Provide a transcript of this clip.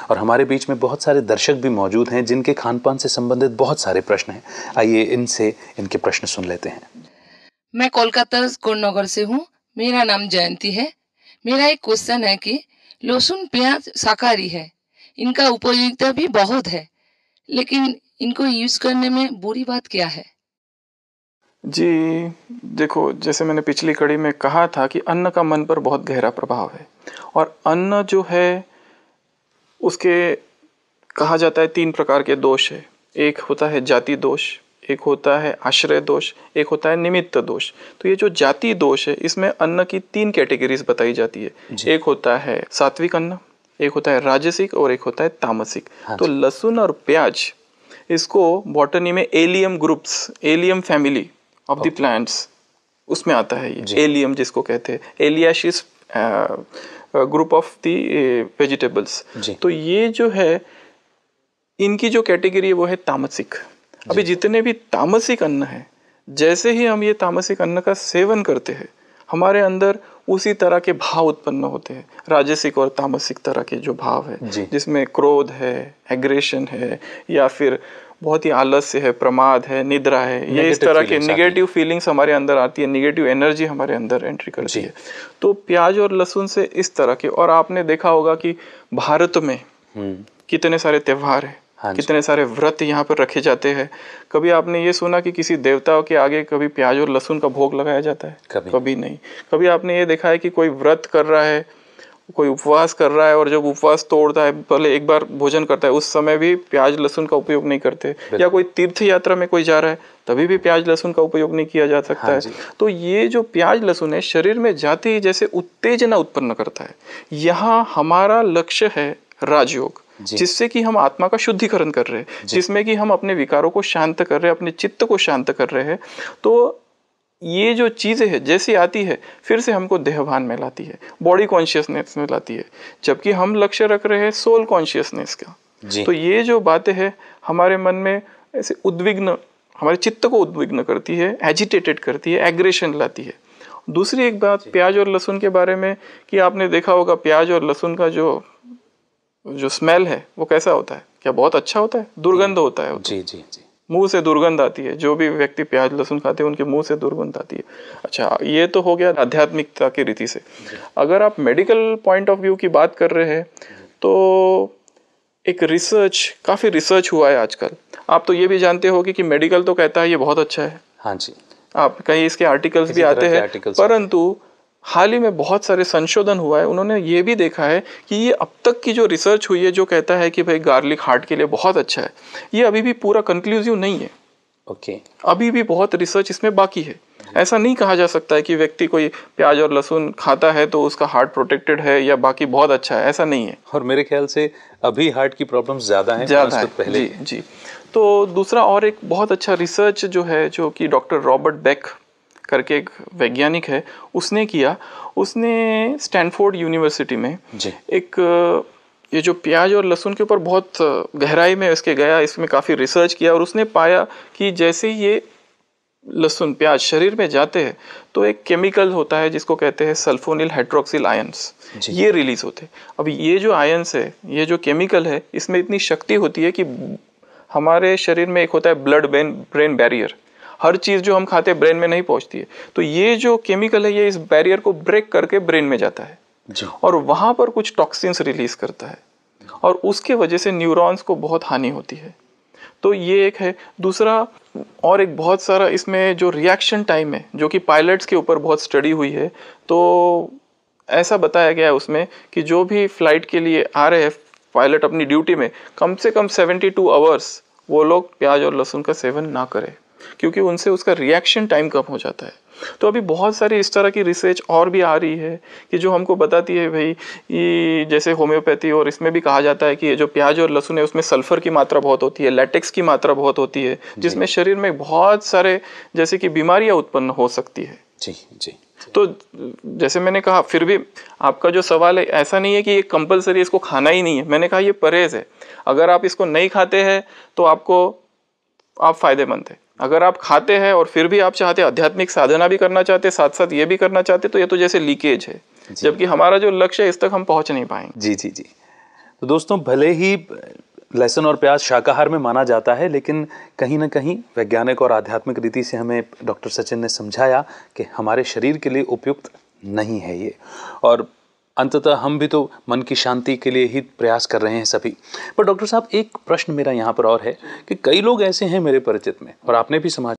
और हमारे बीच में बहुत सारे दर्शक भी मौजूद हैं जिनके खान पान से संबंधित बहुत सारे प्रश्न हैं। आइए इनसे इनके प्रश्न सुन लेते हैं। मैं कोलकाता गुणनगर से हूँ। मेरा नाम जयंती है। मेरा एक क्वेश्चन है कि लहसुन प्याज शाकाहारी है, इनका उपयोगिता भी बहुत है, लेकिन इनको यूज करने में बुरी बात क्या है? जी देखो, जैसे मैंने पिछली कड़ी में कहा था कि अन्न का मन पर बहुत गहरा प्रभाव है, और अन्न जो है उसके कहा जाता है 3 प्रकार के दोष है। एक होता है जाति दोष, एक होता है आश्रय दोष, एक होता है निमित्त दोष। तो ये जो जाति दोष है इसमें अन्न की 3 कैटेगरीज बताई जाती है। एक होता है सात्विक अन्न, एक होता है राजसिक और एक होता है तामसिक। तो लहसुन और प्याज इसको बॉटनी में allium groups, allium family of the plants, उसमें आता है ये एलियम जिसको कहते हैं, एलियाशिस ग्रुप ऑफ द वेजिटेबल्स। तो ये जो है इनकी जो कैटेगरी है वो है तामसिक। अभी जितने भी तामसिक अन्न है, जैसे ही हम ये तामसिक अन्न का सेवन करते हैं हमारे अंदर उसी तरह के भाव उत्पन्न होते हैं, राजसिक और तामसिक तरह के जो भाव है, जिसमें क्रोध है, एग्रेशन है, या फिर बहुत ही आलस्य है, प्रमाद है, निद्रा है, ये इस तरह के निगेटिव फीलिंग्स हमारे अंदर आती है, निगेटिव एनर्जी हमारे अंदर एंट्री करती है। तो प्याज और लहसुन से इस तरह के, और आपने देखा होगा कि भारत में कितने सारे त्योहार है, कितने सारे व्रत यहाँ पर रखे जाते हैं। कभी आपने ये सुना कि किसी देवताओं के आगे कभी प्याज और लहसुन का भोग लगाया जाता है? कभी नहीं। कभी आपने ये देखा है कि कोई व्रत कर रहा है, कोई उपवास कर रहा है, और जब उपवास तोड़ता है, पहले एक बार भोजन करता है, उस समय भी प्याज लहसुन का उपयोग नहीं करते? या कोई तीर्थ यात्रा में कोई जा रहा है तभी भी प्याज लहसुन का उपयोग नहीं किया जा सकता है? तो ये जो प्याज लहसुन है शरीर में जाते ही जैसे उत्तेजना उत्पन्न करता है। यहाँ हमारा लक्ष्य है राजयोग, जिससे कि हम आत्मा का शुद्धिकरण कर रहे हैं, जिसमें कि हम अपने विकारों को शांत कर रहे हैं, अपने चित्त को शांत कर रहे हैं। तो ये जो चीज़ें है जैसी आती है फिर से हमको देहभान में लाती है, बॉडी कॉन्शियसनेस में लाती है, जबकि हम लक्ष्य रख रहे हैं सोल कॉन्शियसनेस का। तो ये जो बातें हैं हमारे मन में ऐसे उद्विग्न, हमारे चित्त को उद्विग्न करती है, एजिटेटेड करती है, एग्रेशन लाती है। दूसरी एक बात प्याज और लहसुन के बारे में कि आपने देखा होगा प्याज और लहसुन का जो स्मेल है वो कैसा होता है? क्या बहुत अच्छा होता है? दुर्गंध होता है। जी जी जी, मुंह से दुर्गंध आती है। जो भी व्यक्ति प्याज लहसुन खाते हैं उनके मुंह से दुर्गंध आती है। अच्छा, ये तो हो गया आध्यात्मिकता की रीति से। अगर आप मेडिकल पॉइंट ऑफ व्यू की बात कर रहे हैं तो एक काफ़ी रिसर्च हुआ है आजकल। आप तो ये भी जानते होगे कि मेडिकल तो कहता है ये बहुत अच्छा है। हाँ जी, आप कहीं इसके आर्टिकल्स भी आते हैं, परंतु हाल ही में बहुत सारे संशोधन हुआ है। उन्होंने ये भी देखा है कि ये अब तक की जो रिसर्च हुई है जो कहता है कि भाई गार्लिक हार्ट के लिए बहुत अच्छा है, ये अभी भी पूरा कंक्लूसिव नहीं है। अभी भी बहुत रिसर्च इसमें बाकी है। ऐसा नहीं कहा जा सकता है कि व्यक्ति कोई प्याज और लहसुन खाता है तो उसका हार्ट प्रोटेक्टेड है या बाकी बहुत अच्छा है, ऐसा नहीं है। और मेरे ख्याल से अभी हार्ट की प्रॉब्लम्स ज़्यादा है पहले। जी। तो दूसरा और एक बहुत अच्छा रिसर्च जो है, जो कि डॉक्टर रॉबर्ट बेक करके एक वैज्ञानिक है, उसने किया। उसने स्टैनफोर्ड यूनिवर्सिटी में एक ये जो प्याज और लहसुन के ऊपर बहुत गहराई में इसके गया, इसमें काफ़ी रिसर्च किया, और उसने पाया कि जैसे ही ये लहसुन प्याज शरीर में जाते हैं तो एक केमिकल होता है जिसको कहते हैं सल्फोनिल हाइड्रोक्सिल आयंस, ये रिलीज होते हैं। अब ये जो आयंस है, ये जो केमिकल है, इसमें इतनी शक्ति होती है कि हमारे शरीर में एक होता है ब्लड ब्रेन बैरियर, हर चीज़ जो हम खाते हैं ब्रेन में नहीं पहुंचती है। तो ये जो केमिकल है ये इस बैरियर को ब्रेक करके ब्रेन में जाता है और वहाँ पर कुछ टॉक्सिन्स रिलीज करता है, और उसके वजह से न्यूरॉन्स को बहुत हानि होती है। तो ये एक है। दूसरा और एक बहुत सारा इसमें जो रिएक्शन टाइम है, जो कि पायलट्स के ऊपर बहुत स्टडी हुई है, तो ऐसा बताया गया है उसमें कि जो भी फ्लाइट के लिए आ रहे हैं पायलट अपनी ड्यूटी में, कम से कम 72 आवर्स वो लोग प्याज और लहसुन का सेवन ना करें, क्योंकि उनसे उसका रिएक्शन टाइम कम हो जाता है। तो अभी बहुत सारी इस तरह की रिसर्च और भी आ रही है कि जो हमको बताती है भाई, ये जैसे होम्योपैथी और इसमें भी कहा जाता है कि ये जो प्याज और लहसुन है उसमें सल्फर की मात्रा बहुत होती है, लैटेक्स की मात्रा बहुत होती है, जिसमें शरीर में बहुत सारे जैसे कि बीमारियां उत्पन्न हो सकती है। जी जी। तो जैसे मैंने कहा, फिर भी आपका जो सवाल है, ऐसा नहीं है कि ये कंपलसरी इसको खाना ही नहीं है। मैंने कहा ये परहेज है। अगर आप इसको नहीं खाते हैं तो आप फायदेमंद है। अगर आप खाते हैं और फिर भी आप चाहते आध्यात्मिक साधना भी करना चाहते, साथ साथ ये भी करना चाहते, तो ये तो जैसे लीकेज है, जबकि हमारा जो लक्ष्य है इस तक हम पहुंच नहीं पाएंगे। जी जी जी। तो दोस्तों, भले ही लहसुन और प्याज शाकाहार में माना जाता है, लेकिन कहीं ना कहीं वैज्ञानिक और आध्यात्मिक रीति से हमें डॉक्टर सचिन ने समझाया कि हमारे शरीर के लिए उपयुक्त नहीं है ये। और अंततः हम भी तो मन की शांति के लिए ही प्रयास कर रहे हैं सभी। पर डॉक्टर साहब, एक प्रश्न मेरा यहाँ पर और है कि कई लोग ऐसे हैं मेरे परिचित में, और आपने भी समाज